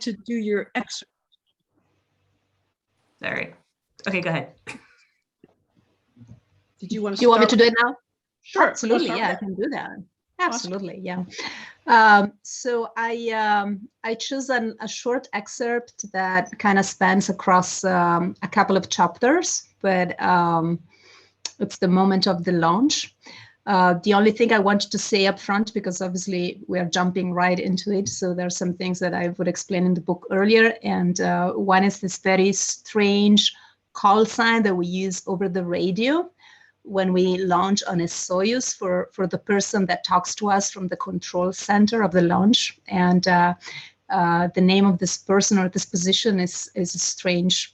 to do your excerpt. Sorry. Okay, go ahead. Did you want to Do you want me to do it now? Sure. Absolutely. Yeah, I can do that. Absolutely. Yeah. So I choose a short excerpt that kind of spans across a couple of chapters, but it's the moment of the launch. The only thing I wanted to say up front, because obviously we are jumping right into it, so there are some things that I would explain in the book earlier, and one is this very strange call sign that we use over the radio when we launch on a Soyuz for the person that talks to us from the control center of the launch. And the name of this person or this position is a strange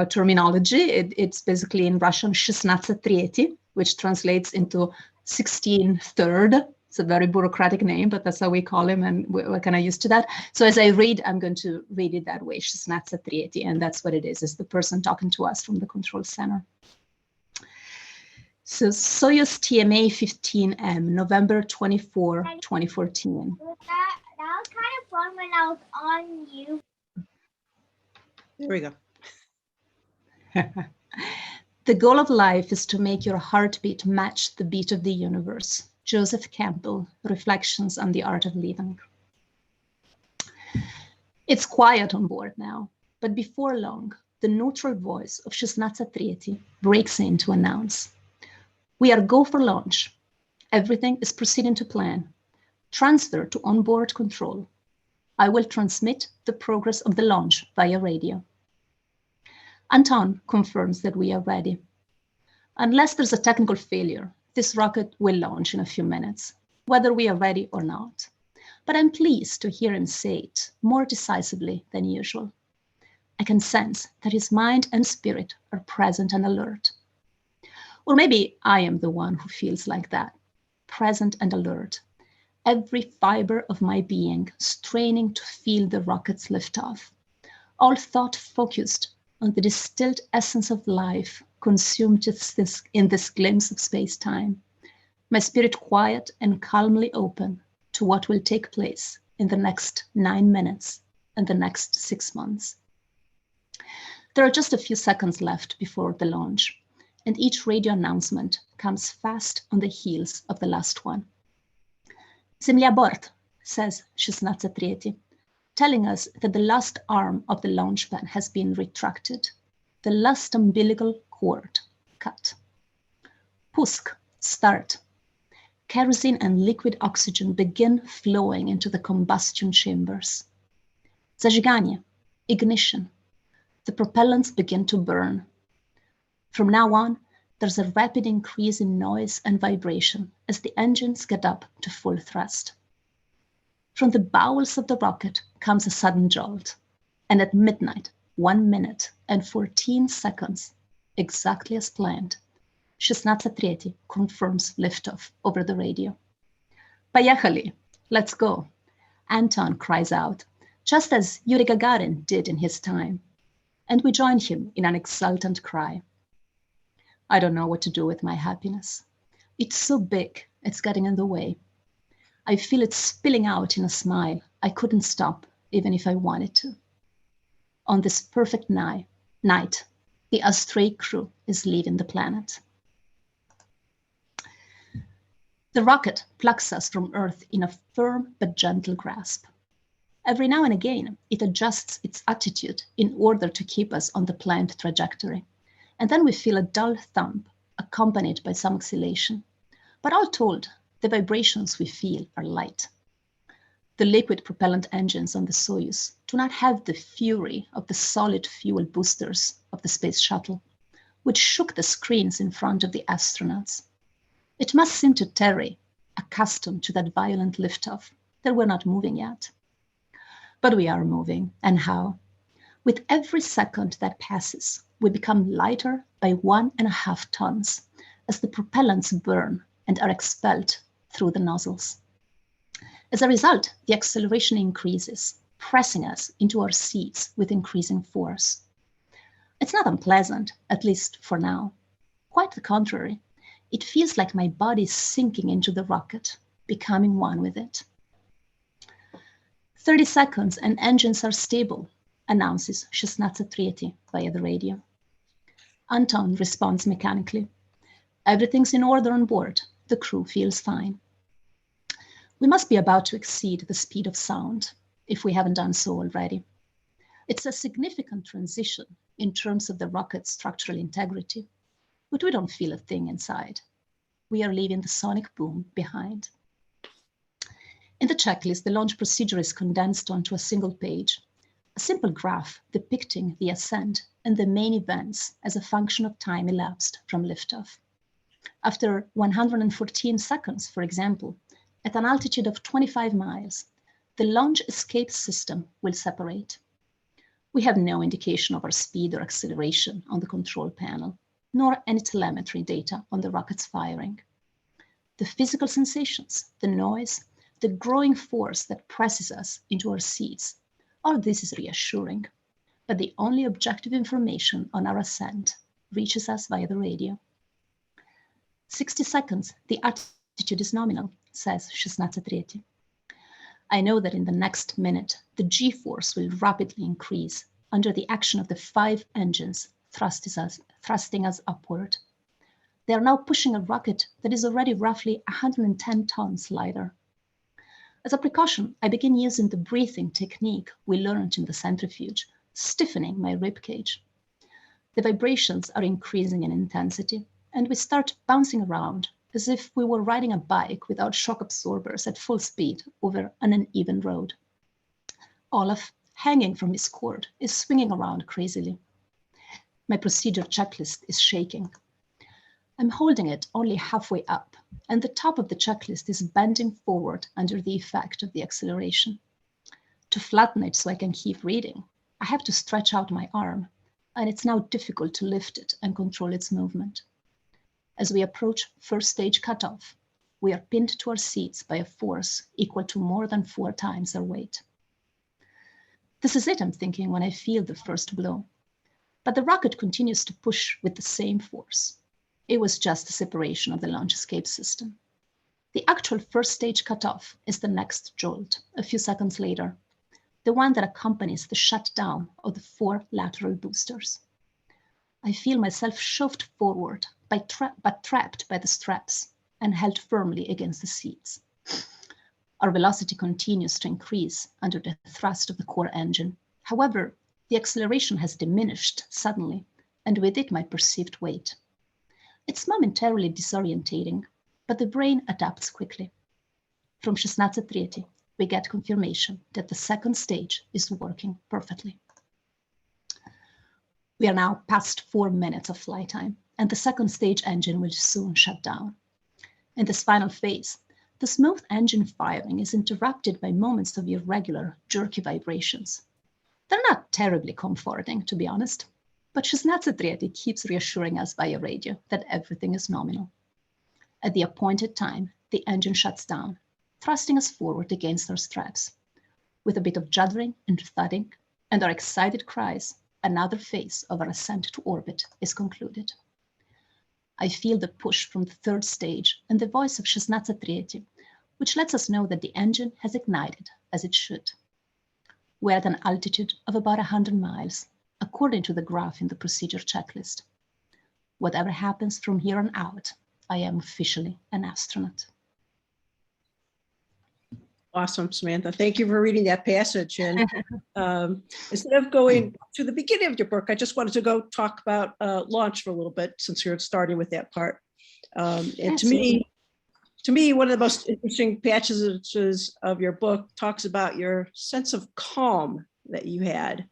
terminology. It's basically in Russian, 16 which translates into 16-third. It's a very bureaucratic name, but that's how we call him, and we're kind of used to that. So as I read, I'm going to read it that way, 16, and that's what it is the person talking to us from the control center. So Soyuz TMA 15M, November 24, 2014. That was kind of fun when I was on you. There we go. The goal of life is to make your heartbeat match the beat of the universe. Joseph Campbell, Reflections on the Art of Living. It's quiet on board now, but before long, the neutral voice of 16 breaks in to announce, "We are go for launch. Everything is proceeding to plan. Transfer to onboard control. I will transmit the progress of the launch via radio." Anton confirms that we are ready. Unless there's a technical failure, this rocket will launch in a few minutes, whether we are ready or not. But I'm pleased to hear him say it more decisively than usual. I can sense that his mind and spirit are present and alert. Or maybe I am the one who feels like that, present and alert, every fiber of my being straining to feel the rocket's liftoff, all thought focused on the distilled essence of life consumed in this glimpse of space-time, my spirit quiet and calmly open to what will take place in the next 9 minutes and the next 6 months. There are just a few seconds left before the launch, and each radio announcement comes fast on the heels of the last one. "Земля борт," says 16, telling us that the last arm of the launch pad has been retracted, the last umbilical cord cut. Pusk, start. Kerosene and liquid oxygen begin flowing into the combustion chambers. Zажигание, ignition. The propellants begin to burn. From now on, there's a rapid increase in noise and vibration as the engines get up to full thrust. From the bowels of the rocket comes a sudden jolt, and at midnight, 1 minute and 14 seconds, exactly as planned, 16 confirms liftoff over the radio. "Поехали, let's go," Anton cries out, just as Yuri Gagarin did in his time, and we join him in an exultant cry. I don't know what to do with my happiness. It's so big, it's getting in the way. I feel it spilling out in a smile I couldn't stop, even if I wanted to. On this perfect night, the Astray crew is leaving the planet. The rocket plucks us from Earth in a firm but gentle grasp. Every now and again, it adjusts its attitude in order to keep us on the planned trajectory. And then we feel a dull thump, accompanied by some oscillation. But all told, the vibrations we feel are light. The liquid propellant engines on the Soyuz do not have the fury of the solid fuel boosters of the space shuttle, which shook the screens in front of the astronauts. It must seem to Terry, accustomed to that violent liftoff, that we're not moving yet. But we are moving, and how? With every second that passes, we become lighter by 1.5 tons as the propellants burn and are expelled through the nozzles. As a result, the acceleration increases, pressing us into our seats with increasing force. It's not unpleasant, at least for now. Quite the contrary. It feels like my body is sinking into the rocket, becoming one with it. 30 seconds and engines are stable, announces Cristoforetti via the radio. Anton responds mechanically. Everything's in order on board. The crew feels fine. We must be about to exceed the speed of sound, if we haven't done so already. It's a significant transition in terms of the rocket's structural integrity, but we don't feel a thing inside. We are leaving the sonic boom behind. In the checklist, the launch procedure is condensed onto a single page, a simple graph depicting the ascent and the main events as a function of time elapsed from liftoff. After 114 seconds, for example, at an altitude of 25 miles, the launch escape system will separate. We have no indication of our speed or acceleration on the control panel, nor any telemetry data on the rocket's firing. The physical sensations, the noise, the growing force that presses us into our seats, all this is reassuring, but the only objective information on our ascent reaches us via the radio. 60 seconds, the altitude is nominal, says Cristoforetti. I know that in the next minute, the G-force will rapidly increase under the action of the 5 engines thrusting us upward. They are now pushing a rocket that is already roughly 110 tons lighter. As a precaution, I begin using the breathing technique we learned in the centrifuge, stiffening my ribcage. The vibrations are increasing in intensity, and we start bouncing around as if we were riding a bike without shock absorbers at full speed over an uneven road. Olaf, hanging from his cord, is swinging around crazily. My procedure checklist is shaking. I'm holding it only halfway up, and the top of the checklist is bending forward under the effect of the acceleration. To flatten it so I can keep reading, I have to stretch out my arm, and it's now difficult to lift it and control its movement. As we approach first stage cutoff, we are pinned to our seats by a force equal to more than 4 times our weight. This is it, I'm thinking, when I feel the first blow. But the rocket continues to push with the same force. It was just a separation of the launch escape system. The actual first stage cutoff is the next jolt, a few seconds later, the one that accompanies the shutdown of the 4 lateral boosters. I feel myself shoved forward, but trapped by the straps and held firmly against the seats. Our velocity continues to increase under the thrust of the core engine. However, the acceleration has diminished suddenly, and with it my perceived weight. It's momentarily disorientating, but the brain adapts quickly. From Cristoforetti, we get confirmation that the second stage is working perfectly. We are now past 4 minutes of flight time, and the second stage engine will soon shut down. In this final phase, the smooth engine firing is interrupted by moments of irregular, jerky vibrations. They're not terribly comforting, to be honest, but Cristoforetti keeps reassuring us via radio that everything is nominal. At the appointed time, the engine shuts down, thrusting us forward against our straps. With a bit of juddering and thudding, and our excited cries, another phase of our ascent to orbit is concluded. I feel the push from the third stage and the voice of Cristoforetti, which lets us know that the engine has ignited as it should. We're at an altitude of about 100 miles, according to the graph in the procedure checklist. Whatever happens from here on out, I am officially an astronaut. Awesome, Samantha. Thank you for reading that passage. And instead of going to the beginning of your book, I just wanted to go talk about launch for a little bit, since you're starting with that part. And to me, one of the most interesting passages of your book talks about your sense of calm that you had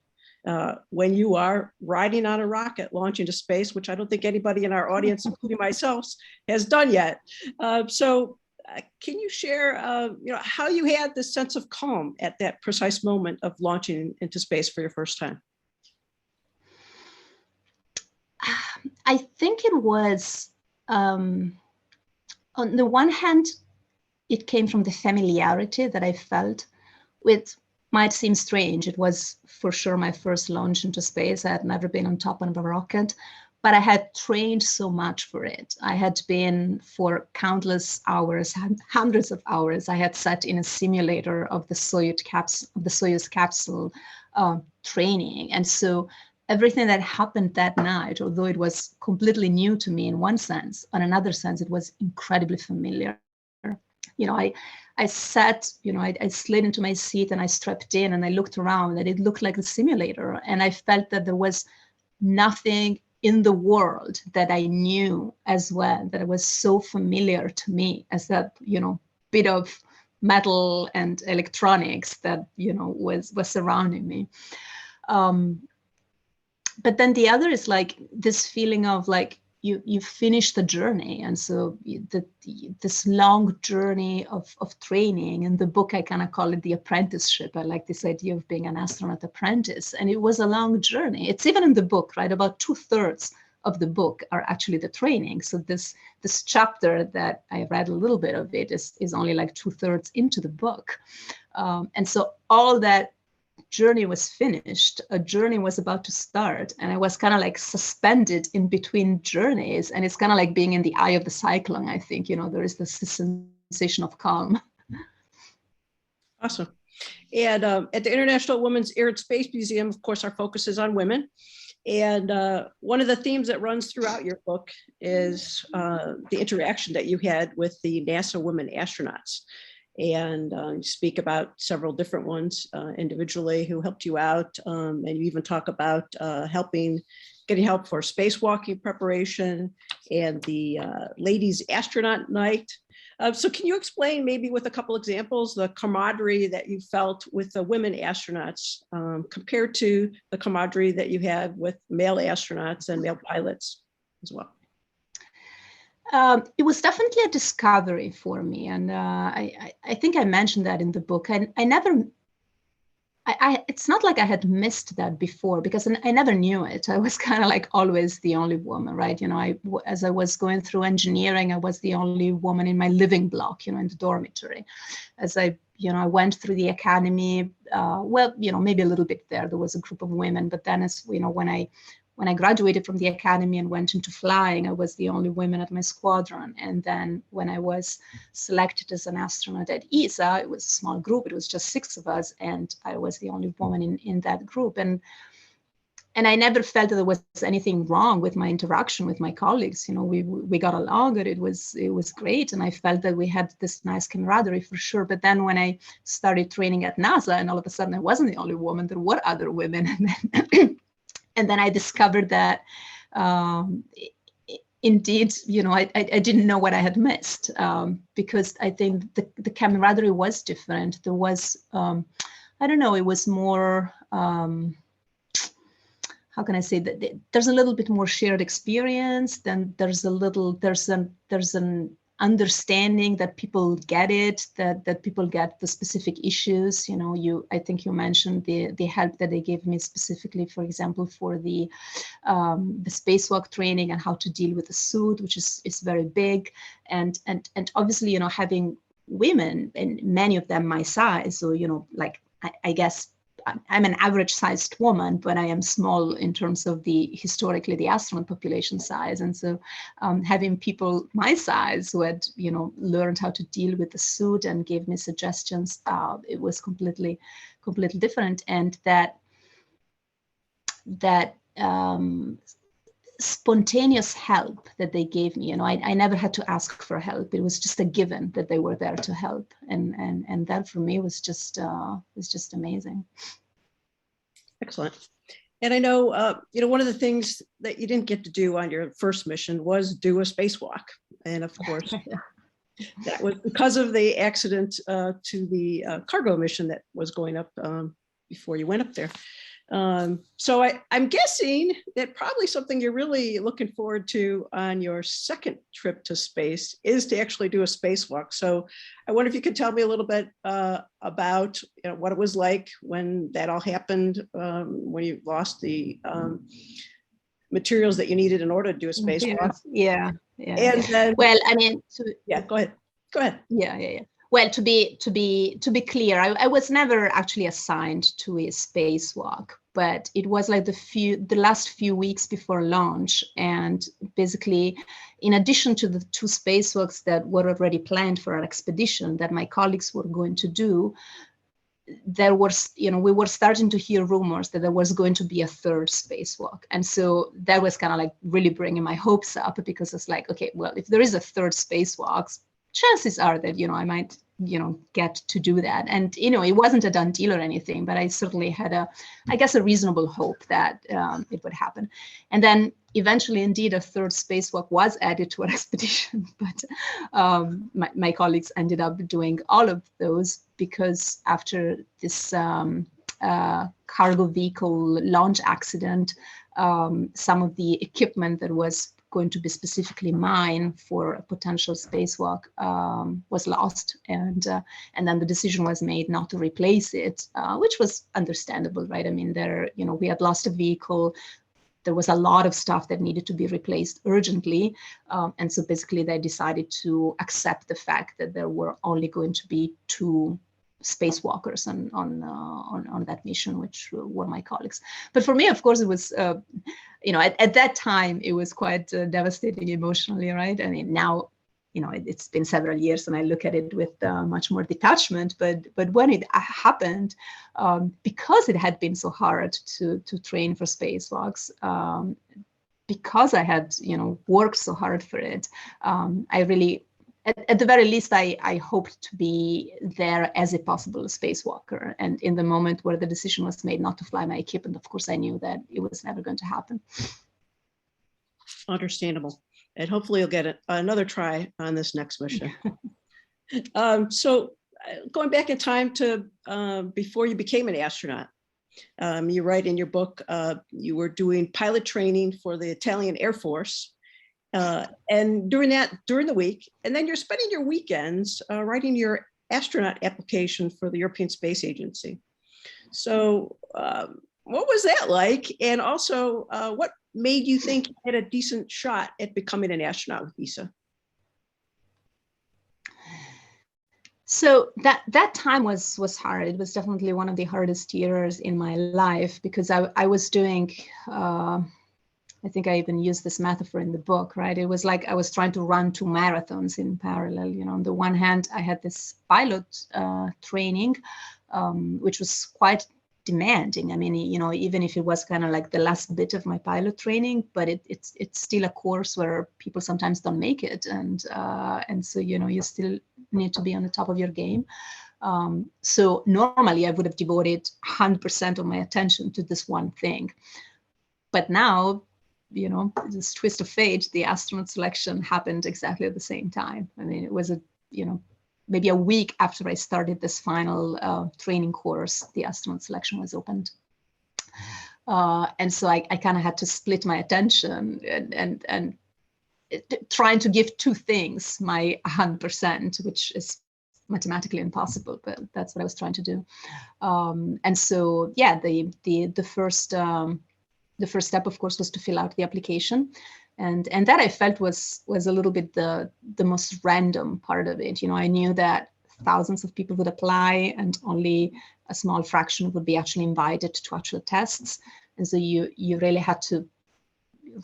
when you are riding on a rocket launching to space, which I don't think anybody in our audience, including myself, has done yet. Can you share how you had this sense of calm at that precise moment of launching into space for your first time? I think it was, on the one hand, it came from the familiarity that I felt with. Might seem strange. It was for sure my first launch into space. I had never been on top of a rocket, but I had trained so much for it. I had been for countless hours, hundreds of hours. I had sat in a simulator of the Soyuz capsule training, and so everything that happened that night, although it was completely new to me in one sense, on another sense, it was incredibly familiar. I sat, I slid into my seat and I strapped in and I looked around and it looked like a simulator. And I felt that there was nothing in the world that I knew as well, that it was so familiar to me as that, bit of metal and electronics that, was surrounding me. But then the other is like this feeling of like, you finish the journey. And so this long journey of training, in the book, I kind of call it the apprenticeship. I like this idea of being an astronaut apprentice. And it was a long journey. It's even in the book, right? About 2/3 of the book are actually the training. So this chapter that I read a little bit of it is only like 2/3 into the book. And so all that journey was finished, a journey was about to start, and I was kind of like suspended in between journeys, and it's kind of like being in the eye of the cyclone. I think there is this sensation of calm. Awesome. And at the International Women's Air and Space Museum, of course, our focus is on women. And one of the themes that runs throughout your book is the interaction that you had with the NASA women astronauts. And you speak about several different ones individually who helped you out. And you even talk about getting help for spacewalking preparation and the ladies astronaut night. So can you explain maybe with a couple examples, the camaraderie that you felt with the women astronauts compared to the camaraderie that you had with male astronauts and male pilots as well? It was definitely a discovery for me. And I think I mentioned that in the book. And it's not like I had missed that before, because I never knew it. I was kind of like always the only woman, right? As I was going through engineering, I was the only woman in my living block, in the dormitory. As I went through the academy, maybe a little bit there was a group of women, but then when I graduated from the academy and went into flying, I was the only woman at my squadron. And then when I was selected as an astronaut at ESA, it was a small group. It was just 6 of us, and I was the only woman in that group. And I never felt that there was anything wrong with my interaction with my colleagues. We got along, and it was great. And I felt that we had this nice camaraderie for sure. But then when I started training at NASA, and all of a sudden I wasn't the only woman, there were other women. And then I discovered that, indeed, I didn't know what I had missed, because I think the camaraderie was different. There was, it was more, how can I say that? There's a little bit more shared experience. Then there's an understanding that people get it, that people get the specific issues. I think you mentioned the help that they gave me specifically, for example, for the spacewalk training and how to deal with the suit, which is very big. And obviously, having women, and many of them my size, so, I guess I'm an average sized woman, but I am small in terms of historically the astronaut population size. And so having people my size who had, learned how to deal with the suit and gave me suggestions, it was completely different. And that spontaneous help that they gave me, I never had to ask for help. It was just a given that they were there to help, and that for me was just amazing. Excellent. And I know one of the things that you didn't get to do on your first mission was do a spacewalk, and of course that was because of the accident to the cargo mission that was going up before you went up there. So I'm guessing that probably something you're really looking forward to on your second trip to space is to actually do a spacewalk. So I wonder if you could tell me a little bit about what it was like when that all happened, when you lost the materials that you needed in order to do a spacewalk. Yeah. And then, well, I mean, yeah, go ahead. Yeah. Well, to be clear, I was never actually assigned to a spacewalk, but it was like the last few weeks before launch, and basically, in addition to the 2 spacewalks that were already planned for our expedition that my colleagues were going to do, there was, we were starting to hear rumors that there was going to be a 3rd spacewalk. And so that was kind of like really bringing my hopes up, because it's like, okay, well, if there is a 3rd spacewalk, chances are that, I might, get to do that. And, it wasn't a done deal or anything, but I certainly had a reasonable hope that it would happen. And then eventually, indeed, a 3rd spacewalk was added to our expedition, but my colleagues ended up doing all of those, because after this cargo vehicle launch accident, some of the equipment that was going to be specifically mine for a potential spacewalk was lost, and then the decision was made not to replace it, which was understandable, right? I mean, we had lost a vehicle. There was a lot of stuff that needed to be replaced urgently, and so basically they decided to accept the fact that there were only going to be 2 spacewalkers on that mission, which were my colleagues. But for me, of course, it was, at that time, it was quite devastating emotionally, right? I mean, now, it's been several years and I look at it with much more detachment, but when it happened, because it had been so hard to train for spacewalks, because I had, worked so hard for it, I really, at the very least, I hoped to be there as a possible spacewalker. And in the moment where the decision was made not to fly my equipment, of course, I knew that it was never going to happen. Understandable. And hopefully you'll get another try on this next mission. So going back in time to before you became an astronaut, you write in your book, you were doing pilot training for the Italian Air Force. And during the week, and then you're spending your weekends writing your astronaut application for the European Space Agency. So what was that like? And also, what made you think you had a decent shot at becoming an astronaut with ESA? So that time was hard. It was definitely one of the hardest years in my life, because I was doing, I think I even used this metaphor in the book, right? It was like I was trying to run 2 marathons in parallel. On the one hand, I had this pilot training, which was quite demanding. I mean, even if it was kind of like the last bit of my pilot training, but it's still a course where people sometimes don't make it, and so you still need to be on the top of your game. So normally I would have devoted 100% of my attention to this one thing, but now, this twist of fate, the astronaut selection happened exactly at the same time. I mean, it was maybe a week after I started this final training course, the astronaut selection was opened. And so I kind of had to split my attention and trying to give 2 things my 100%, which is mathematically impossible, but that's what I was trying to do. And so, yeah, the first step, of course, was to fill out the application. And that I felt was a little bit the most random part of it. I knew that thousands of people would apply and only a small fraction would be actually invited to actual tests. And so you really had to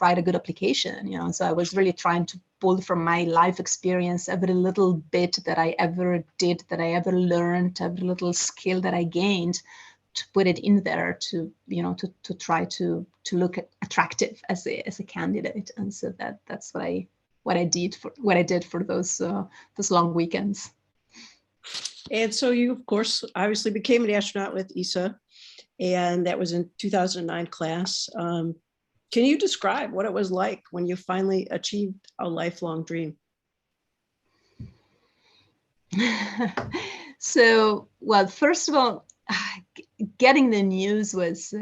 write a good application, So I was really trying to pull from my life experience every little bit that I ever did, that I ever learned, every little skill that I gained, to put it in there to try to look attractive as a candidate. And so that's what I did for those long weekends. And so you, of course, obviously became an astronaut with ESA, and that was in 2009 class. Can you describe what it was like when you finally achieved a lifelong dream? So, well, first of all, getting the news was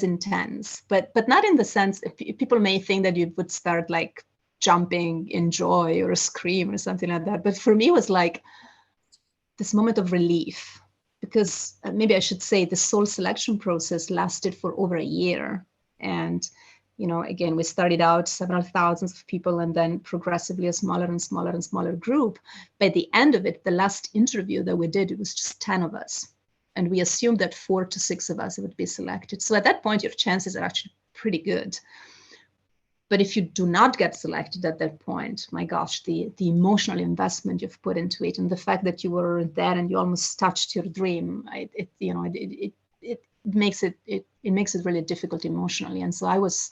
intense, but not in the sense, people may think that you would start like jumping in joy or a scream or something like that. But for me, it was like this moment of relief, because maybe I should say the soul selection process lasted for over a year. And again, we started out several thousands of people and then progressively a smaller and smaller and smaller group. By the end of it, the last interview that we did, it was just 10 of us. And we assumed that 4 to 6 of us would be selected. So at that point, your chances are actually pretty good. But if you do not get selected at that point, my gosh, the emotional investment you've put into it and the fact that you were there and you almost touched your dream, it makes it really difficult emotionally. And so I was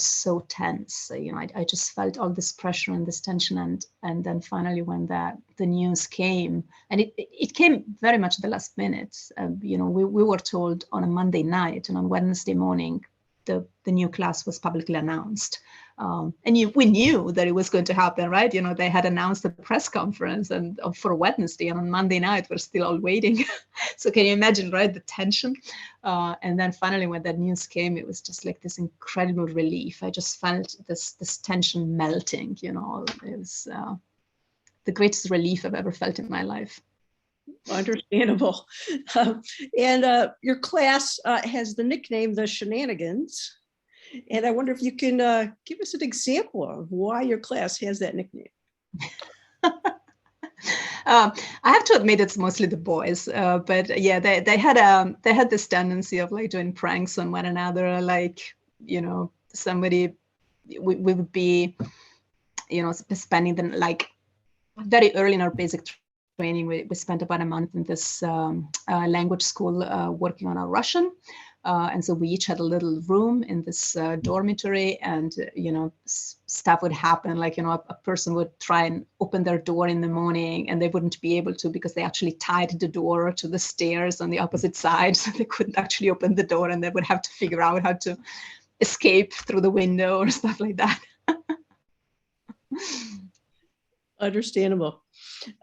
so tense. I just felt all this pressure and this tension. And then finally, when the news came, and it came very much at the last minute. We were told on a Monday night, and on Wednesday morning, the new class was publicly announced. And we knew that it was going to happen, right? They had announced a press conference and for Wednesday, and on Monday night, we're still all waiting. So can you imagine, right, the tension? And then finally, when that news came, it was just like this incredible relief. I just felt this tension melting, It was the greatest relief I've ever felt in my life. Understandable. And your class has the nickname the Shenanigans. And I wonder if you can give us an example of why your class has that nickname. I have to admit it's mostly the boys, but yeah, they had this tendency of like doing pranks on one another, like somebody we would be spending them like very early in our basic training. We spent about a month in this language school working on our Russian. And so we each had a little room in this dormitory, and stuff would happen. Like a person would try and open their door in the morning, and they wouldn't be able to because they actually tied the door to the stairs on the opposite side, so they couldn't actually open the door, and they would have to figure out how to escape through the window or stuff like that. Understandable.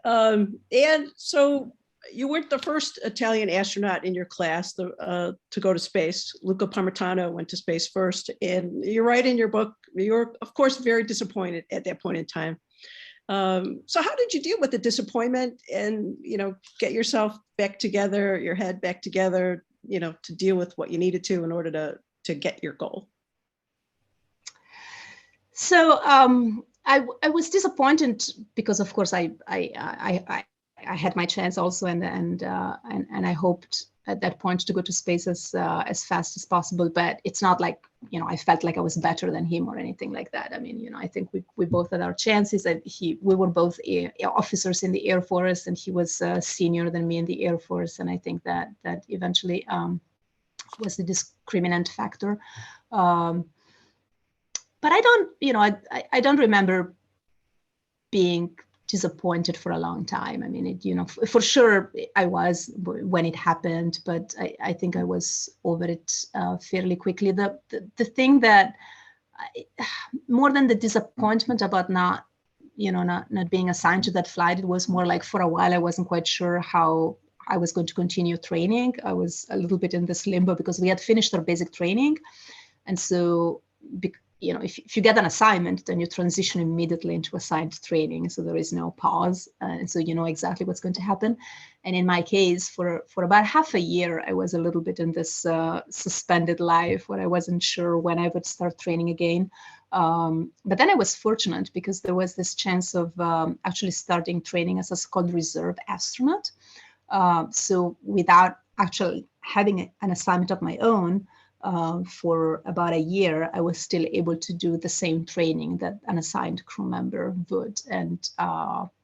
And so you weren't the first Italian astronaut in your class to go to space. Luca Parmitano went to space first. And you write in your book, you're, of course, very disappointed at that point in time. So how did you deal with the disappointment and, get yourself back together, your head back together, to deal with what you needed to in order to get your goal? So I was disappointed because, of course, I had my chance also, and I hoped at that point to go to space as fast as possible. But it's not like I felt like I was better than him or anything like that. I mean, I think we both had our chances. And we were both officers in the Air Force, and he was senior than me in the Air Force. And I think that eventually was the discriminant factor. But I don't remember being disappointed for a long time. I mean, for sure I was when it happened, but I think I was over it fairly quickly. The thing that more than the disappointment about not being assigned to that flight, it was more like for a while I wasn't quite sure how I was going to continue training. I was a little bit in this limbo because we had finished our basic training, and so if you get an assignment, then you transition immediately into assigned training. So there is no pause. And so you know exactly what's going to happen. And in my case, for about half a year, I was a little bit in this suspended life where I wasn't sure when I would start training again. But then I was fortunate because there was this chance of actually starting training as a so-called reserve astronaut. So without actually having an assignment of my own, for about a year, I was still able to do the same training that an assigned crew member would. And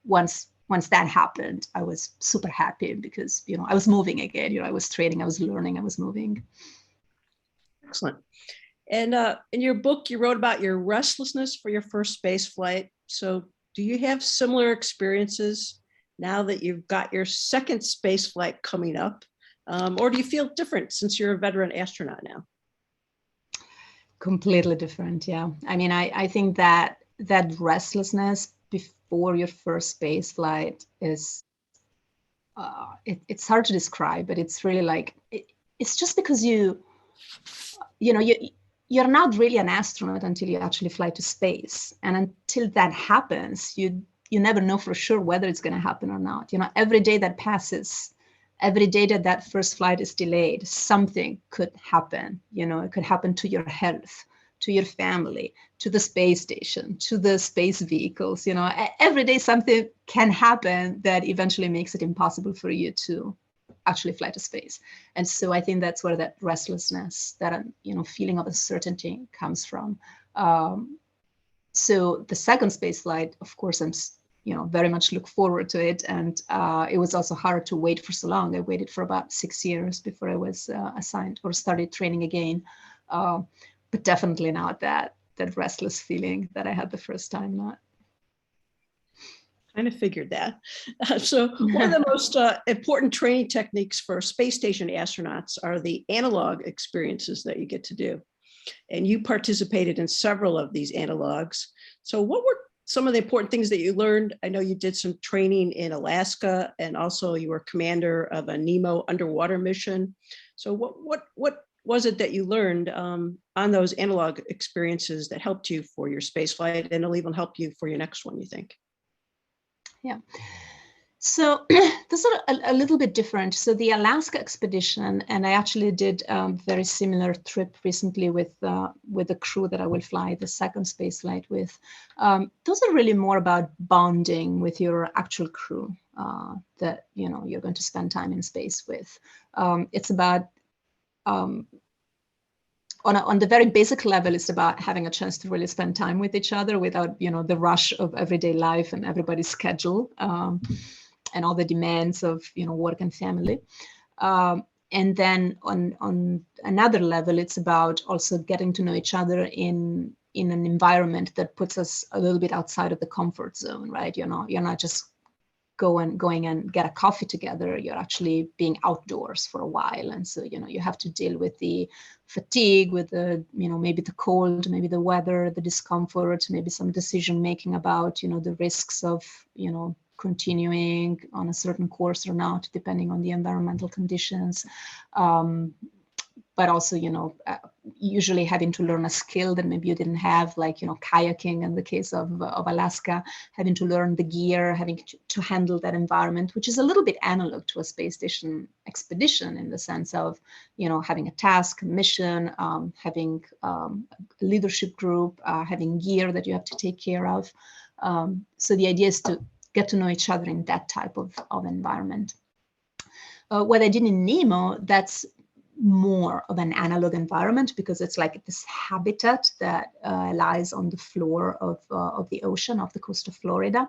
once that happened, I was super happy because, I was moving again. I was training, I was learning, I was moving. Excellent. And in your book, you wrote about your restlessness for your first space flight. So do you have similar experiences now that you've got your second space flight coming up? Or do you feel different since you're a veteran astronaut now? Completely different, yeah. I mean, I think that restlessness before your first space flight is, it's hard to describe, but it's really like, it's just because you're not really an astronaut until you actually fly to space. And until that happens, you never know for sure whether it's going to happen or not. Every day that passes, every day that first flight is delayed, something could happen. It could happen to your health. to your family, to the space station, to the space vehicles. You know, every day something can happen that eventually makes it impossible for you to actually fly to space. And so I think that's where that restlessness, that, you know, feeling of uncertainty comes from. So the second space flight, of course, I'm, you know, very much look forward to it. And it was also hard to wait for so long. I waited for about 6 years before I was assigned or started training again. But definitely not that restless feeling that I had the first time, not. Kind of figured that. So one of the most important training techniques for space station astronauts are the analog experiences that you get to do. And you participated in several of these analogs. So what were some of the important things that you learned? I know you did some training in Alaska, and also you were commander of a NEMO underwater mission. So what was it that you learned on those analog experiences that helped you for your space flight, and it'll even help you for your next one, you think? Yeah. So this is a little bit different. So the Alaska expedition, and I actually did a very similar trip recently with the crew that I will fly the second space flight with. Those are really more about bonding with your actual crew that, you know, you're going to spend time in space with. It's about on the very basic level, it's about having a chance to really spend time with each other without, you know, the rush of everyday life and everybody's schedule and all the demands of, you know, work and family. And then on another level, it's about also getting to know each other in an environment that puts us a little bit outside of the comfort zone, right? You're not just going and get a coffee together. You're actually being outdoors for a while. And so, you know, you have to deal with the fatigue, with the, you know, maybe the cold, maybe the weather, the discomfort, maybe some decision making about, you know, the risks of, you know, continuing on a certain course or not, depending on the environmental conditions. But also, you know, usually having to learn a skill that maybe you didn't have, like, you know, kayaking in the case of Alaska, having to learn the gear, having to handle that environment, which is a little bit analog to a space station expedition in the sense of, you know, having a task, a mission, having a leadership group, having gear that you have to take care of. So the idea is to get to know each other in that type of environment. What I did in NEMO, that's more of an analog environment because it's like this habitat that lies on the floor of the ocean off the coast of Florida.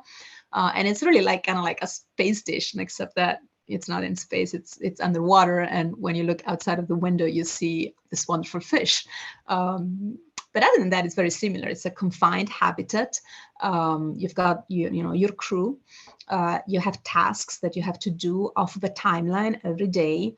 And it's really like kind of like a space station, except that it's not in space, it's underwater. And when you look outside of the window, you see this wonderful fish. But other than that, it's very similar. It's a confined habitat. You've got you know, your crew. You have tasks that you have to do off of a timeline every day.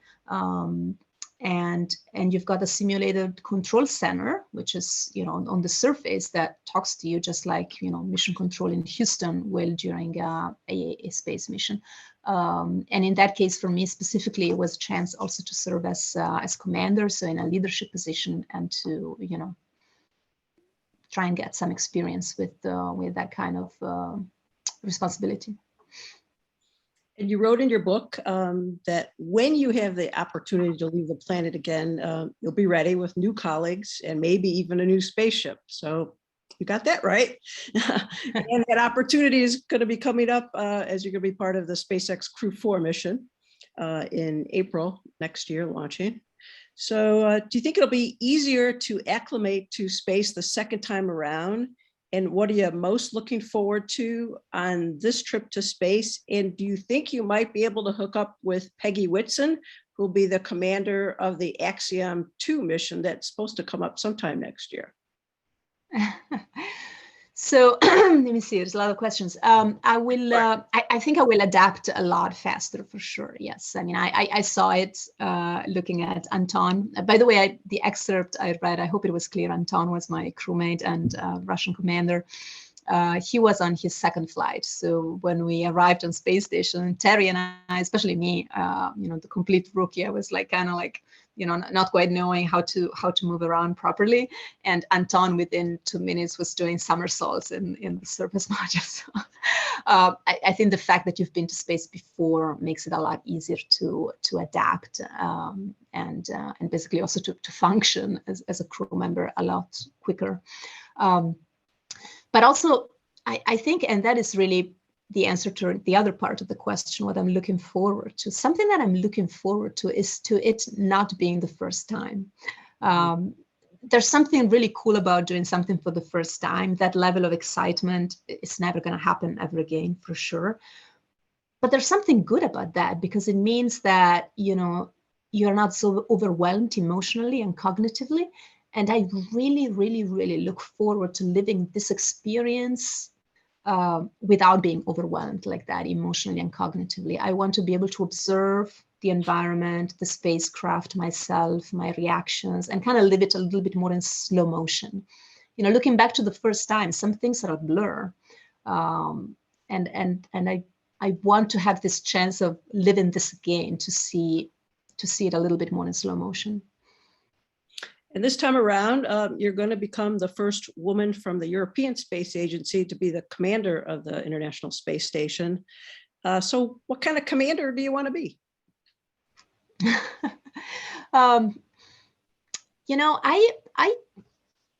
And you've got a simulated control center, which is, you know, on the surface that talks to you just like, you know, mission control in Houston will during a space mission. And in that case, for me specifically, it was a chance also to serve as commander, so in a leadership position, and to, you know, try and get some experience with that kind of responsibility. And you wrote in your book that when you have the opportunity to leave the planet again, you'll be ready with new colleagues and maybe even a new spaceship. So you got that right. And that opportunity is going to be coming up as you're going to be part of the SpaceX Crew-4 mission in April next year, launching. So do you think it'll be easier to acclimate to space the second time around? And what are you most looking forward to on this trip to space? And do you think you might be able to hook up with Peggy Whitson, who will be the commander of the Axiom 2 mission that's supposed to come up sometime next year? So let me see, there's a lot of questions. I will, I think I will adapt a lot faster for sure. Yes. I mean, I saw it looking at Anton. By the way, the excerpt I read, I hope it was clear. Anton was my crewmate and Russian commander. He was on his second flight. So when we arrived on space station, Terry and I, especially me, you know, the complete rookie, I was like, kind of like, not quite knowing how to move around properly. And Anton, within 2 minutes, was doing somersaults in the surface modules. I think the fact that you've been to space before makes it a lot easier to adapt and basically also to function as a crew member a lot quicker. But also, I think, and that is really the answer to the other part of the question, what I'm looking forward to. Something that I'm looking forward to is to it not being the first time. There's something really cool about doing something for the first time. That level of excitement is never going to happen ever again, for sure. But there's something good about that, because it means that, you're not so overwhelmed emotionally and cognitively. And I really, really, really look forward to living this experience without being overwhelmed like that emotionally and cognitively. I want to be able to observe the environment, the spacecraft, myself, my reactions, and kind of live it a little bit more in slow motion. Looking back to the first time, some things are a blur. And I want to have this chance of living this again to see it a little bit more in slow motion. And this time around, you're going to become the first woman from the European Space Agency to be the commander of the International Space Station. So what kind of commander do you want to be?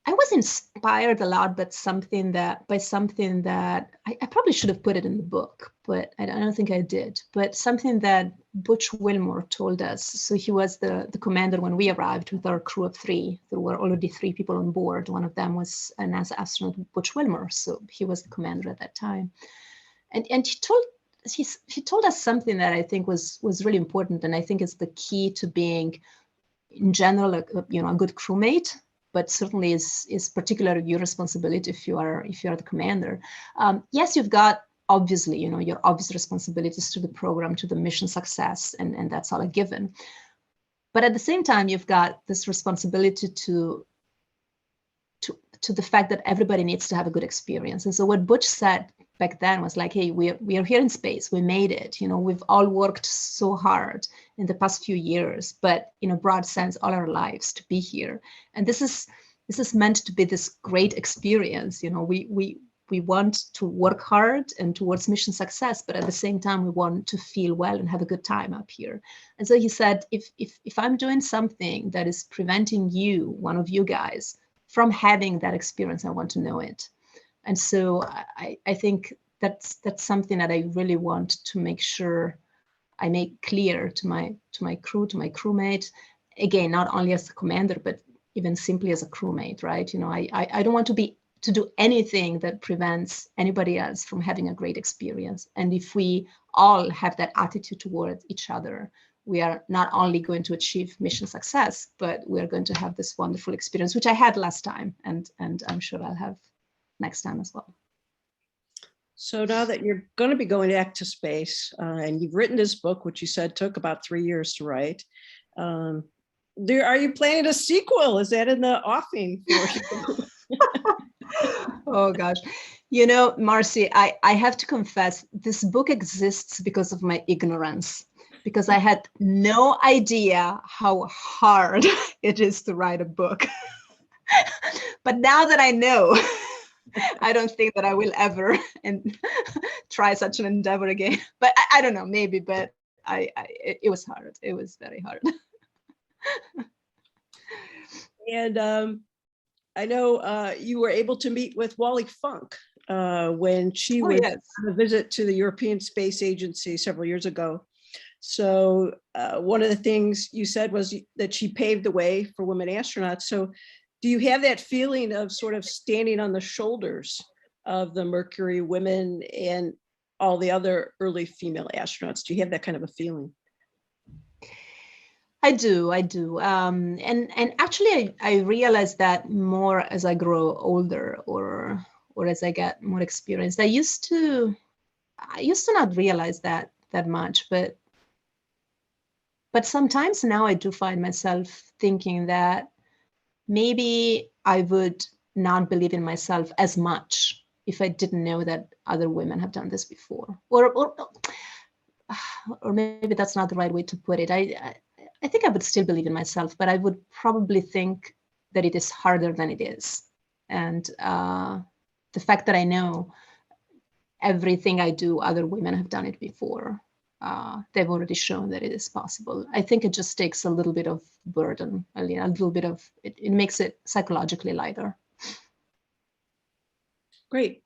I was inspired a lot by something that I probably should have put it in the book, but I don't think I did. But something that Butch Wilmore told us. So he was the commander when we arrived with our crew of 3. There were already 3 people on board. One of them was a NASA astronaut, Butch Wilmore. So he was the commander at that time. And he told us something that I think was really important, and I think is the key to being, in general, a good crewmate. But certainly is particularly your responsibility if you are the commander. Yes, you've got obviously, your obvious responsibilities to the program, to the mission success, and that's all a given. But at the same time, you've got this responsibility to the fact that everybody needs to have a good experience. And so what Butch said back then was like, hey, we are here in space. We made it. We've all worked so hard in the past few years, but in a broad sense, all our lives to be here. And this is meant to be this great experience. We want to work hard and towards mission success, but at the same time, we want to feel well and have a good time up here. And so he said, if I'm doing something that is preventing you, one of you guys, from having that experience, I want to know it. And so I think that's something that I really want to make sure I make clear to my crew, to my crewmate. Again, not only as a commander, but even simply as a crewmate, right? I don't want to do anything that prevents anybody else from having a great experience. And if we all have that attitude towards each other, we are not only going to achieve mission success, but we're going to have this wonderful experience, which I had last time, and I'm sure I'll have next time as well. So now that you're going to be going back to space, and you've written this book, which you said took about 3 years to write, are you planning a sequel? Is that in the offing for you? Oh gosh, Marcy, I have to confess, this book exists because of my ignorance, because I had no idea how hard it is to write a book. But now that I know, I don't think that I will ever try such an endeavor again. But I don't know, maybe, but it was hard. It was very hard. And I know you were able to meet with Wally Funk when she was on a visit to the European Space Agency several years ago. So one of the things you said was that she paved the way for women astronauts. So do you have that feeling of sort of standing on the shoulders of the Mercury women and all the other early female astronauts? Do you have that kind of a feeling? I do. And actually, I realized that more as I grow older, or as I get more experienced. I used to not realize that much, but sometimes now I do find myself thinking that maybe I would not believe in myself as much if I didn't know that other women have done this before, or maybe that's not the right way to put it. I think I would still believe in myself, but I would probably think that it is harder than it is. And the fact that I know everything I do, other women have done it before. They've already shown that it is possible. I think it just takes a little bit of burden, a little bit of, it makes it psychologically lighter. Great.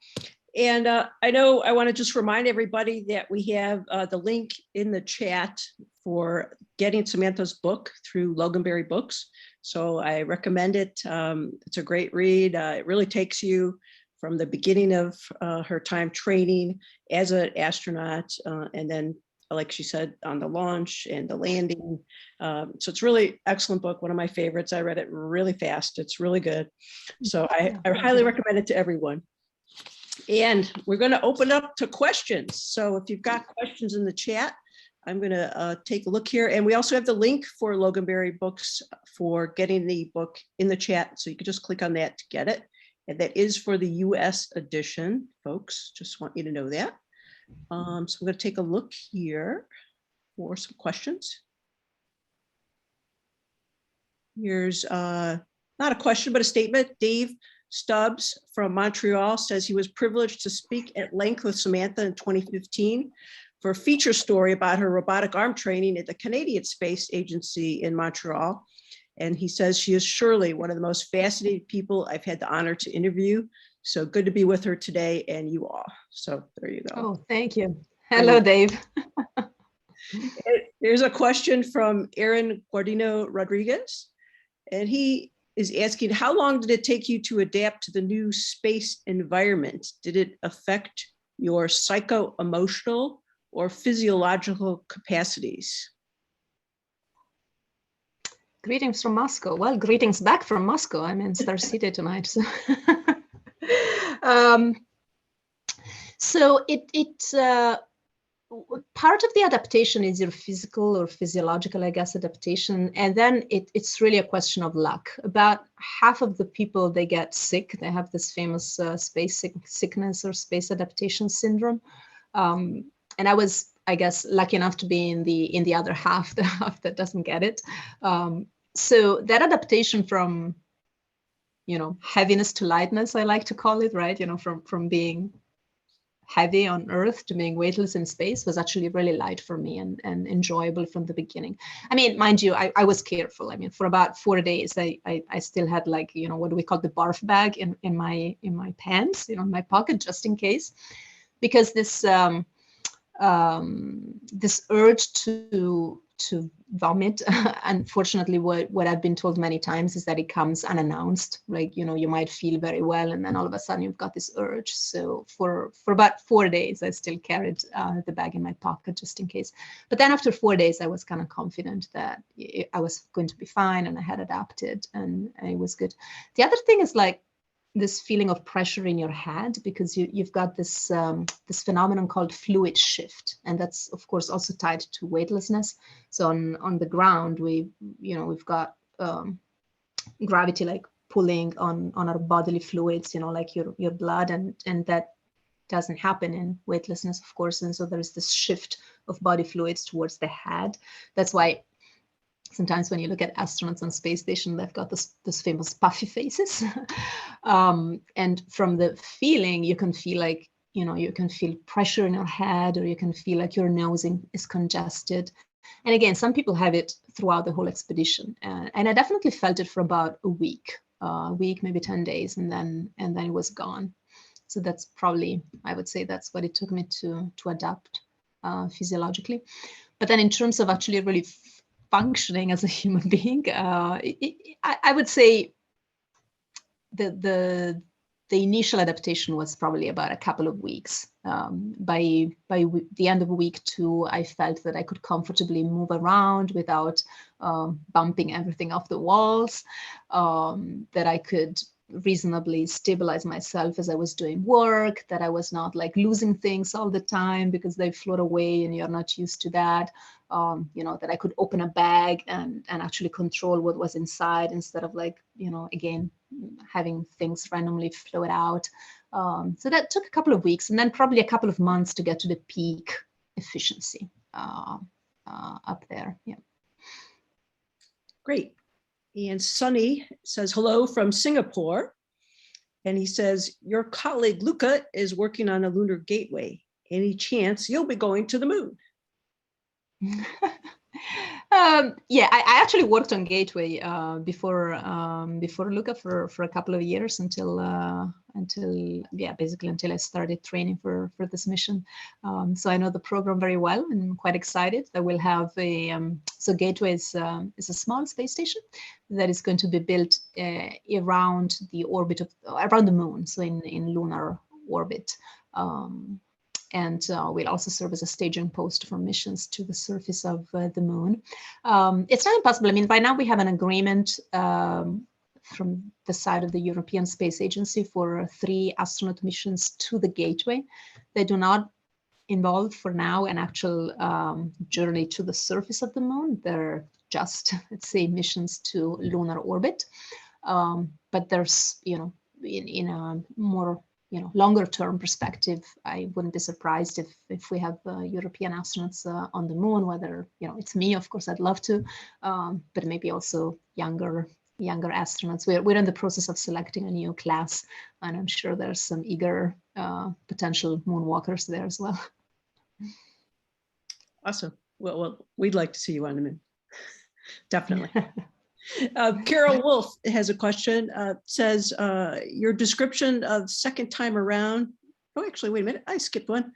And I know I want to just remind everybody that we have the link in the chat for getting Samantha's book through Loganberry Books. So I recommend it. It's a great read. It really takes you from the beginning of her time training as an astronaut, and then, like she said, on the launch and the landing. So it's really excellent book, one of my favorites. I read it really fast. It's really good. So I highly recommend it to everyone. And we're going to open up to questions. So if you've got questions in the chat, I'm going to take a look here. And we also have the link for Loganberry Books for getting the book in the chat. So you can just click on that to get it. And that is for the US edition, folks. Just want you to know that. So I'm going to take a look here for some questions. Here's not a question, but a statement. Dave Stubbs from Montreal says he was privileged to speak at length with Samantha in 2015 for a feature story about her robotic arm training at the Canadian Space Agency in Montreal. And he says she is surely one of the most fascinating people I've had the honor to interview. So good to be with her today, and you all. So there you go. Oh, thank you. Hello, Dave. There's a question from Aaron Guardino Rodriguez, and he is asking, how long did it take you to adapt to the new space environment? Did it affect your psycho-emotional or physiological capacities? Greetings from Moscow. Well, greetings back from Moscow. I'm in Star City tonight. So, part of the adaptation is your physical or physiological, I guess, adaptation. And then it's really a question of luck. About half of the people, they get sick. They have this famous space sickness or space adaptation syndrome. And I was, I guess, lucky enough to be in the other half, the half that doesn't get it. So that adaptation from, heaviness to lightness, I like to call it, right? From being heavy on Earth to being weightless in space was actually really light for me and enjoyable from the beginning. I mean, mind you, I was careful. I mean, for about 4 days, I still had what do we call the barf bag in my pants, in my pocket, just in case, because this urge to vomit, unfortunately, what I've been told many times is that it comes unannounced. Like, you might feel very well, and then all of a sudden you've got this urge. So for about 4 days, I still carried the bag in my pocket just in case. But then after 4 days, I was kind of confident that I was going to be fine, and I had adapted, and it was good. The other thing is like this feeling of pressure in your head, because you've got this this phenomenon called fluid shift, and that's of course also tied to weightlessness. So on the ground, we've got gravity like pulling on our bodily fluids, like your blood, and that doesn't happen in weightlessness, of course. And so there's this shift of body fluids towards the head. That's why sometimes when you look at astronauts on space station, they've got this famous puffy faces. And from the feeling, you can feel like, you can feel pressure in your head, or you can feel like your nose is congested. And again, some people have it throughout the whole expedition. And I definitely felt it for about a week, maybe 10 days, and then it was gone. So that's probably, I would say that's what it took me to adapt physiologically. But then in terms of actually really functioning as a human being, I would say the initial adaptation was probably about a couple of weeks. By the end of week 2, I felt that I could comfortably move around without bumping everything off the walls, that I could reasonably stabilize myself as I was doing work, that I was not like losing things all the time because they float away and you're not used to that. That I could open a bag and actually control what was inside, instead of like, again, having things randomly float out. So that took a couple of weeks, and then probably a couple of months to get to the peak efficiency up there. Yeah. Great. And Sunny says hello from Singapore. And he says, your colleague Luca is working on a lunar gateway. Any chance you'll be going to the moon? Yeah, I actually worked on Gateway before Luca for a couple of years until I started training for this mission. So I know the program very well and I'm quite excited that we'll have so Gateway is a small space station that is going to be built around the orbit around the moon, so in lunar orbit. And will also serve as a staging post for missions to the surface of the moon. It's not impossible. I mean, by now we have an agreement from the side of the European Space Agency for 3 astronaut missions to the Gateway. They do not involve, for now, an actual journey to the surface of the moon. They're just, let's say, missions to lunar orbit. But there's, in a more longer term perspective, I wouldn't be surprised if we have European astronauts on the moon, whether, it's me, of course, I'd love to, but maybe also younger astronauts. We're in the process of selecting a new class, and I'm sure there's some eager potential moonwalkers there as well. Awesome. Well, we'd like to see you on the moon. Definitely. Carol Wolf has a question, says, your description of second time around, oh, actually, wait a minute, I skipped one.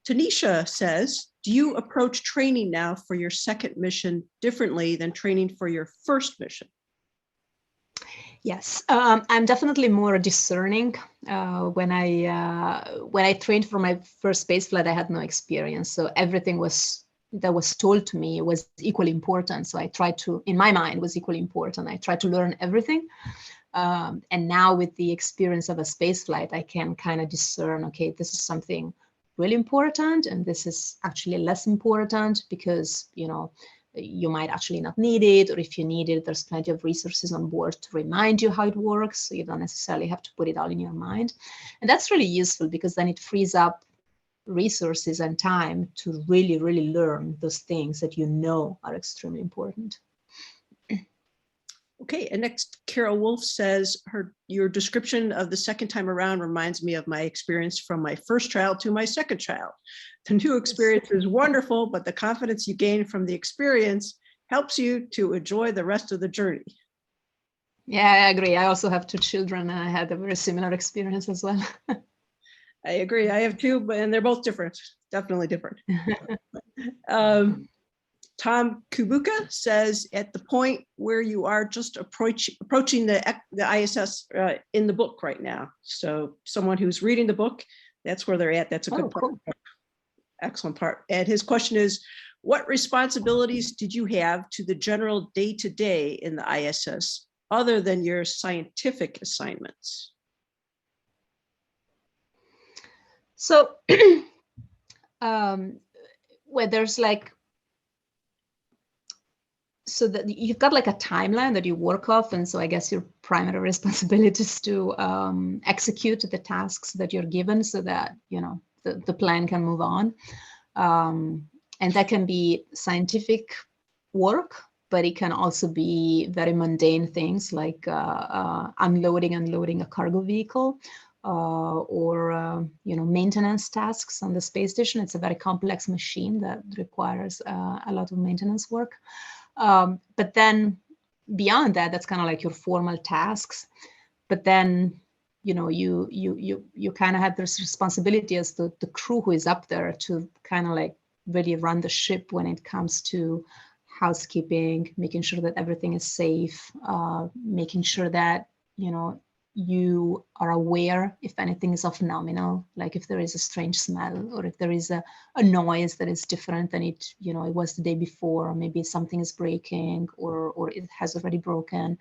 Tanisha says, do you approach training now for your second mission differently than training for your first mission? Yes, I'm definitely more discerning. When I trained for my first space flight, I had no experience, so everything that was told to me was equally important. So I tried to, in my mind, was equally important. I tried to learn everything. And now with the experience of a space flight, I can kind of discern, okay, this is something really important, and this is actually less important because, you might actually not need it, or if you need it, there's plenty of resources on board to remind you how it works. So you don't necessarily have to put it all in your mind. And that's really useful because then it frees up resources and time to really, really learn those things that are extremely important. Okay, and next, Carol Wolf says, your description of the second time around reminds me of my experience from my first child to my second child. The new experience is wonderful, but the confidence you gain from the experience helps you to enjoy the rest of the journey. Yeah, I agree. I also have 2 children, and I had a very similar experience as well. I agree. I have 2, and they're both different, definitely different. Tom Kubuka says, at the point where you are just approaching the ISS in the book right now. So someone who's reading the book, that's where they're at. That's a good part. Cool. Excellent part. And his question is, what responsibilities did you have to the general day-to-day in the ISS other than your scientific assignments? So where there's so that you've got a timeline that you work off, and so I guess your primary responsibility is to execute the tasks that you're given so that the plan can move on, and that can be scientific work, but it can also be very mundane things like unloading a cargo vehicle, or maintenance tasks on the space station. It's a very complex machine that requires a lot of maintenance work. But then beyond that, that's kind of like your formal tasks. But then, you kind of have this responsibility as the crew who is up there to kind of really run the ship when it comes to housekeeping, making sure that everything is safe, making sure that, you are aware if anything is off nominal, like if there is a strange smell or if there is a noise that is different than it was the day before, or maybe something is breaking or it has already broken.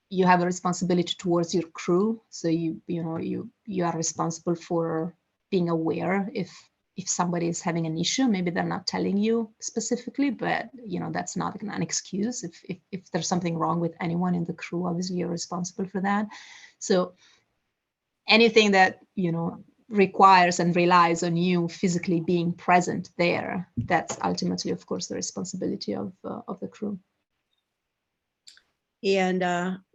You have a responsibility towards your crew, so you are responsible for being aware if somebody is having an issue. Maybe they're not telling you specifically, but that's not an excuse. If there's something wrong with anyone in the crew, obviously you're responsible for that. So anything that requires and relies on you physically being present there, that's ultimately, of course, the responsibility of the crew. And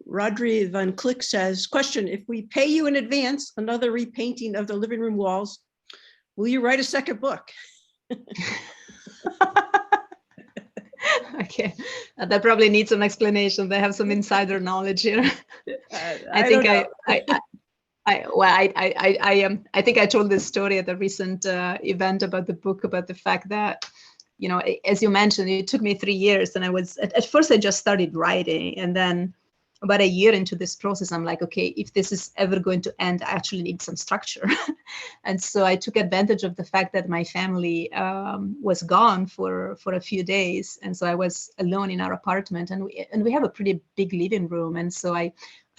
Rodri Van Click says, question, if we pay you in advance another repainting of the living room walls, will you write a second book? Okay, that probably needs some explanation. They have some insider knowledge here. I think I think I told this story at a recent event about the book, about the fact that, you know, as you mentioned, it took me 3 years, and I was at first I just started writing, and then about a year into this process, I'm like, okay, if this is ever going to end, I actually need some structure. And so I took advantage of the fact that my family was gone for a few days, and so I was alone in our apartment, and we have a pretty big living room, and so I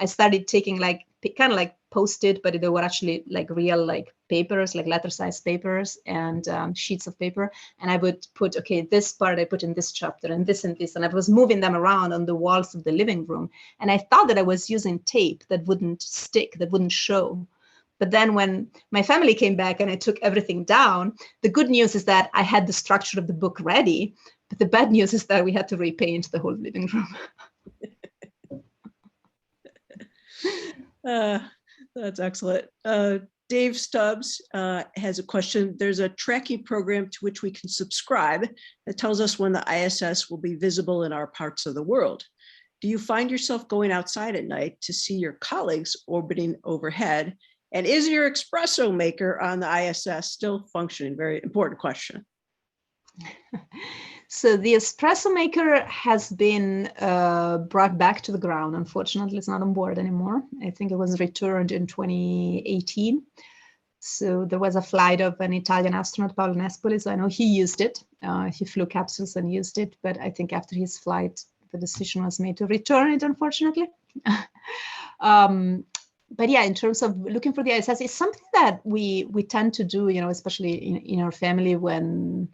started taking like kind of like Post-it, but they were actually like real like papers, like letter-sized papers and sheets of paper. And I would put, okay, this part I put in this chapter and this and this. And I was moving them around on the walls of the living room. And I thought that I was using tape that wouldn't stick, that wouldn't show. But then when my family came back and I took everything down, the good news is that I had the structure of the book ready. But the bad news is that we had to repaint the whole living room. That's excellent. Dave Stubbs has a question. There's a tracking program to which we can subscribe that tells us when the ISS will be visible in our parts of the world. Do you find yourself going outside at night to see your colleagues orbiting overhead? And is your espresso maker on the ISS still functioning? Very important question. So the espresso maker has been brought back to the ground. Unfortunately, it's not on board anymore. I think it was returned in 2018. So there was a flight of an Italian astronaut, Paolo Nespoli. So I know he used it. He flew capsules and used it. But I think after his flight, the decision was made to return it, unfortunately. But yeah, in terms of looking for the ISS, it's something that we tend to do, you know, especially in our family when,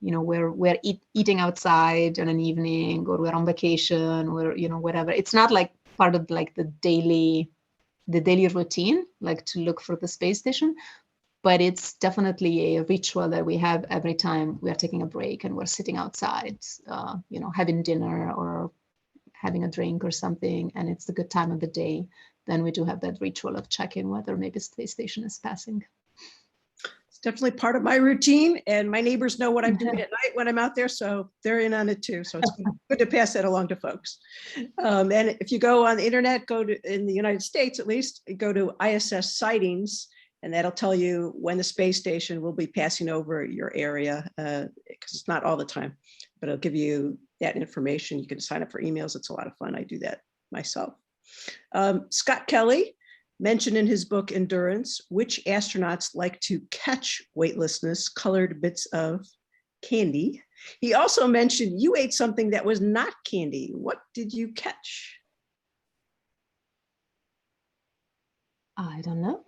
you know, we're eating outside on an evening, or we're on vacation, or, you know, whatever. It's not like part of like the daily routine, like to look for the space station, but it's definitely a ritual that we have every time we are taking a break and we're sitting outside, you know, having dinner or having a drink or something, and it's a good time of the day. Then we do have that ritual of checking whether maybe space station is passing. Definitely part of my routine, and my neighbors know what I'm doing at night when I'm out there, so they're in on it too. So it's good to pass that along to folks. And if you go on the internet, go to, in the United States at least, go to ISS sightings, and that'll tell you when the space station will be passing over your area, because it's not all the time, but it'll give you that information. You can sign up for emails. It's a lot of fun. I do that myself. Scott Kelly mentioned in his book Endurance, which astronauts like to catch weightlessness, colored bits of candy. He also mentioned you ate something that was not candy. What did you catch? I don't know.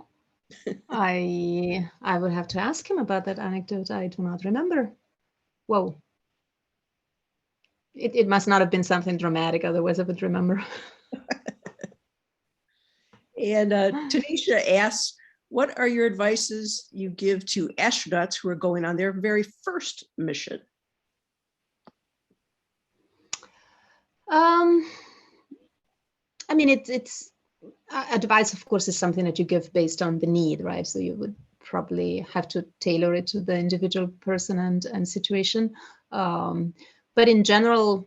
I would have to ask him about that anecdote. I do not remember. Whoa. It must not have been something dramatic, otherwise I would remember. And Tanisha asks, what are your advices you give to astronauts who are going on their very first mission? I mean, it's advice, of course, is something that you give based on the need, right? So you would probably have to tailor it to the individual person and situation. But in general,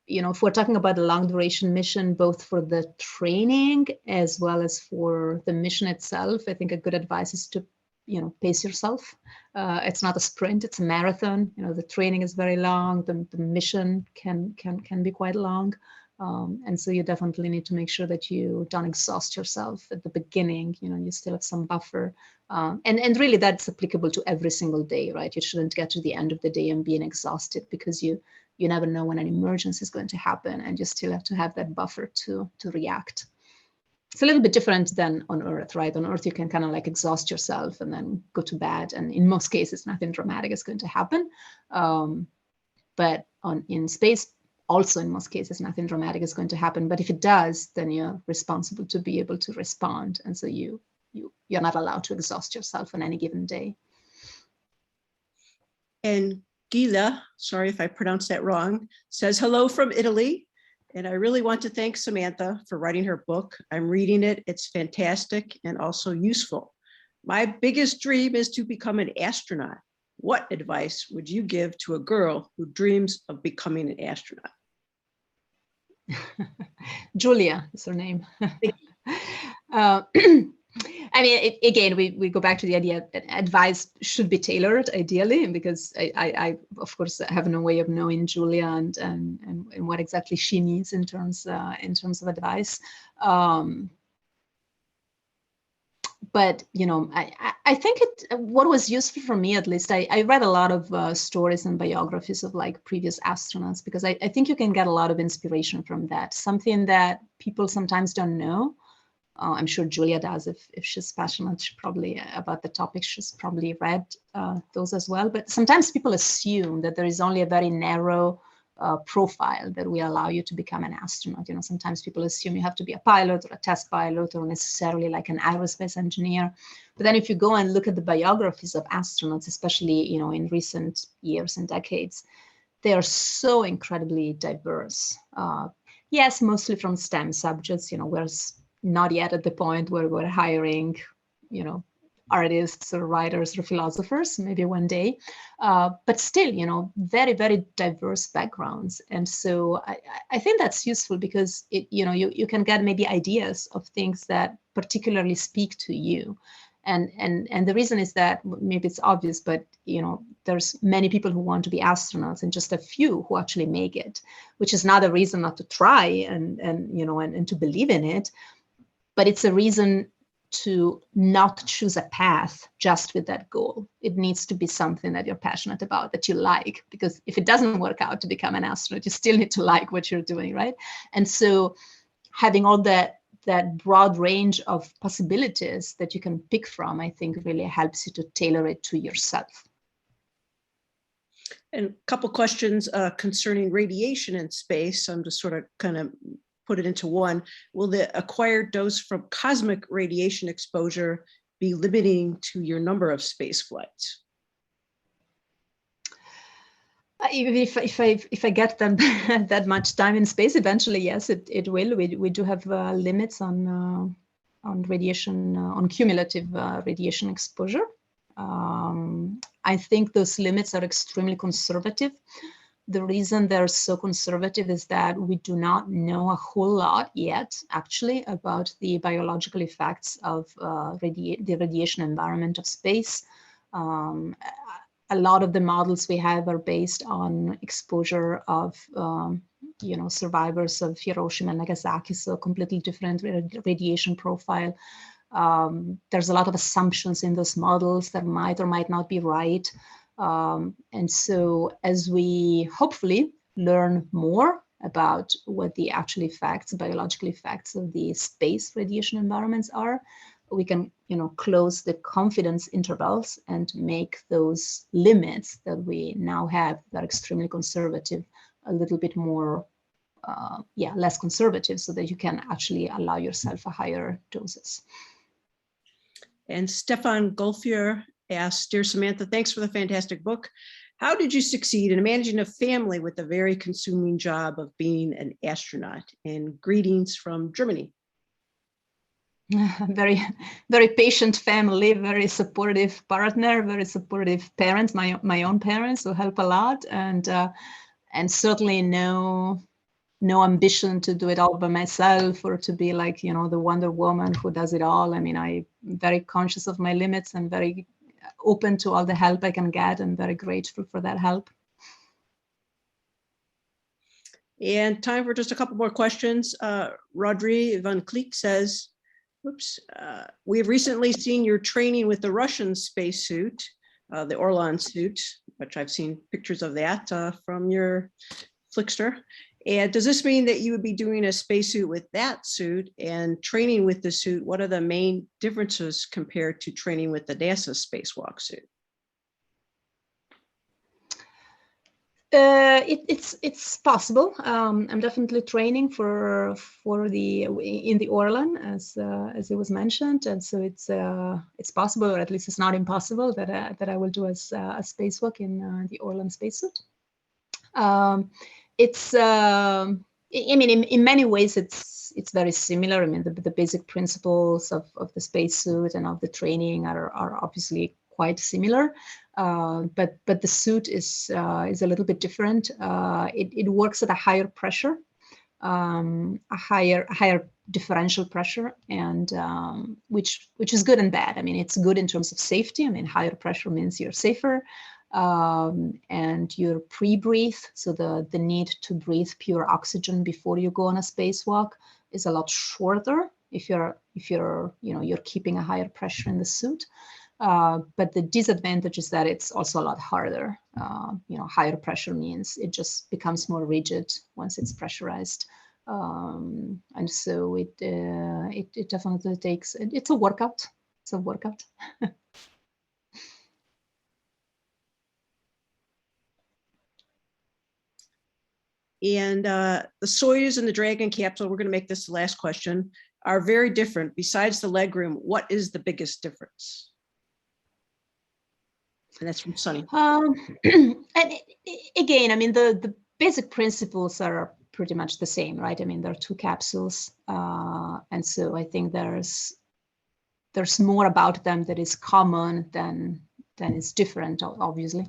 you know, if we're talking about a long duration mission, both for the training as well as for the mission itself, I think a good advice is to, you know, pace yourself. It's not a sprint, it's a marathon. You know, the training is very long, the mission can be quite long. And so you definitely need to make sure that you don't exhaust yourself at the beginning. You know, you still have some buffer. And really that's applicable to every single day, right? You shouldn't get to the end of the day and being exhausted, because you never know when an emergency is going to happen, and you still have to have that buffer to react. It's a little bit different than on Earth, right? On Earth, you can kind of like exhaust yourself and then go to bed. And in most cases, nothing dramatic is going to happen. But in space, also in most cases, nothing dramatic is going to happen. But if it does, then you're responsible to be able to respond. And so you're not allowed to exhaust yourself on any given day. And Gila, sorry if I pronounced that wrong, says hello from Italy. And I really want to thank Samantha for writing her book. I'm reading it. It's fantastic and also useful. My biggest dream is to become an astronaut. What advice would you give to a girl who dreams of becoming an astronaut? Julia is her name. I mean, again, we go back to the idea that advice should be tailored, ideally, because I of course have no way of knowing Julia and what exactly she needs in terms of advice. But you know, I think what was useful for me, at least, I read a lot of stories and biographies of like previous astronauts, because I think you can get a lot of inspiration from that. Something that people sometimes don't know. I'm sure Julia does. If she's passionate probably about the topic, she's probably read those as well. But sometimes people assume that there is only a very narrow profile that will allow you to become an astronaut. You know, sometimes people assume you have to be a pilot or a test pilot or necessarily like an aerospace engineer. But then if you go and look at the biographies of astronauts, especially, you know, in recent years and decades, they are so incredibly diverse. Yes, mostly from STEM subjects. You know, we're not yet at the point where we're hiring, you know, artists or writers or philosophers, maybe one day, but still, you know, very, very diverse backgrounds. And so I think that's useful because you know, you can get maybe ideas of things that particularly speak to you. And the reason is that maybe it's obvious, but you know, there's many people who want to be astronauts and just a few who actually make it, which is not a reason not to try and you know, and to believe in it. But it's a reason to not choose a path just with that goal. It needs to be something that you're passionate about, that you like, because if it doesn't work out to become an astronaut, you still need to like what you're doing, right? And so having all that broad range of possibilities that you can pick from, I think really helps you to tailor it to yourself. And a couple questions concerning radiation in space. I'm just sort of kind of put it into one. Will the acquired dose from cosmic radiation exposure be limiting to your number of space flights? If I get that much time in space, eventually, yes, it will. We do have limits on radiation, on cumulative radiation exposure. I think those limits are extremely conservative. The reason they're so conservative is that we do not know a whole lot yet, actually, about the biological effects of the radiation environment of space. A lot of the models we have are based on exposure of, you know, survivors of Hiroshima and Nagasaki, so completely different radiation profile. There's a lot of assumptions in those models that might or might not be right. And so as we hopefully learn more about what the actual effects, biological effects of the space radiation environments are, we can, you know, close the confidence intervals and make those limits that we now have that are extremely conservative a little bit more, less conservative, so that you can actually allow yourself a higher doses. And Stefan Golfier asks, Dear Samantha, thanks for the fantastic book. How did you succeed in managing a family with the very consuming job of being an astronaut? And greetings from Germany. Very, very patient family, very supportive partner, very supportive parents, my own parents who help a lot, and certainly no ambition to do it all by myself or to be like, you know, the Wonder Woman who does it all. I mean, I'm very conscious of my limits and very open to all the help I can get, and very grateful for that help. And time for just a couple more questions. Rodri Van Kleek says, we have recently seen your training with the Russian spacesuit, the Orlan suit, which I've seen pictures of that from your Flickster. And does this mean that you would be doing a spacesuit with that suit and training with the suit? What are the main differences compared to training with the NASA spacewalk suit? It's possible. I'm definitely training in the Orlan, as it was mentioned, and so it's possible, or at least it's not impossible, that I will do a spacewalk in the Orlan spacesuit. It's I mean, in many ways, it's very similar. I mean, the basic principles of the spacesuit and of the training are obviously quite similar, but the suit is a little bit different. It works at a higher pressure, a higher differential pressure, and which is good and bad. I mean, it's good in terms of safety. I mean, higher pressure means you're safer. And your pre-breathe, so the need to breathe pure oxygen before you go on a spacewalk is a lot shorter if you're keeping a higher pressure in the suit. But the disadvantage is that it's also a lot harder. Higher pressure means it just becomes more rigid once it's pressurized, and so it definitely takes. It's a workout. It's a workout. And the Soyuz and the Dragon capsule, we're going to make this the last question, are very different. Besides the legroom, what is the biggest difference? And that's from Sunny. And again, I mean, the basic principles are pretty much the same, right? I mean, there are two capsules. And so I think there's more about them that is common than is different, obviously.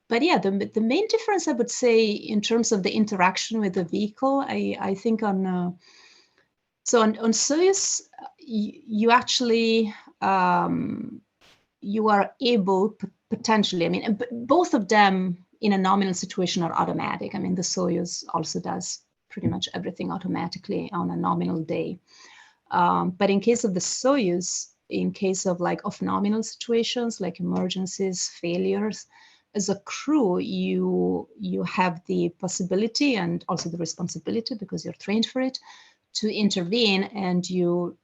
But yeah, the main difference, I would say, in terms of the interaction with the vehicle, I think on Soyuz, you actually you are able potentially. I mean, both of them in a nominal situation are automatic. I mean, the Soyuz also does pretty much everything automatically on a nominal day. But in case of the Soyuz, in case of nominal situations like emergencies, failures, as a crew, you have the possibility and also the responsibility, because you're trained for it, to intervene, and you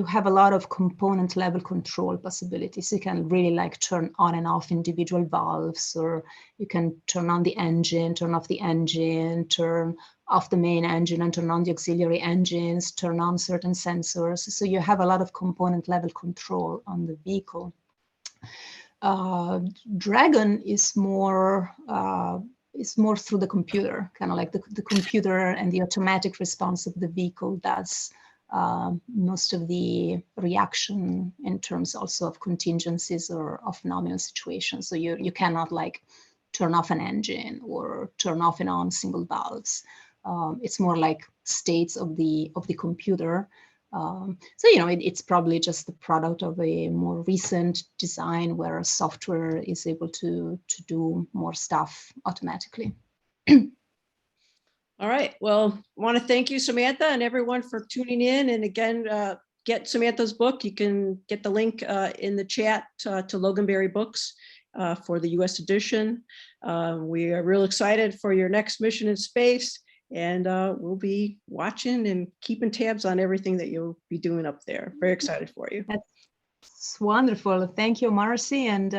have a lot of component level control possibilities. You can really turn on and off individual valves, or you can turn on the engine, turn off the engine, turn off the main engine and turn on the auxiliary engines, turn on certain sensors. So you have a lot of component level control on the vehicle. Dragon is more through the computer, kind of like the computer and the automatic response of the vehicle does most of the reaction in terms also of contingencies or of nominal situations. So you cannot turn off an engine or turn off and on single valves. It's more like states of the computer. So it's probably just the product of a more recent design where software is able to do more stuff automatically. All right. Well, I want to thank you, Samantha, and everyone for tuning in. And again, get Samantha's book. You can get the link in the chat to Loganberry Books for the US edition. We are real excited for your next mission in space, and we'll be watching and keeping tabs on everything that you'll be doing up there. Very excited for you. That's wonderful. Thank you, Marcy, and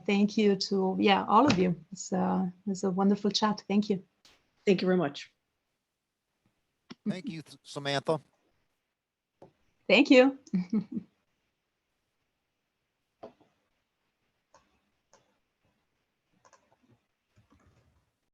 thank you to all of you. It's a wonderful chat. Thank you. Thank you very much. Thank you, Samantha. Thank you.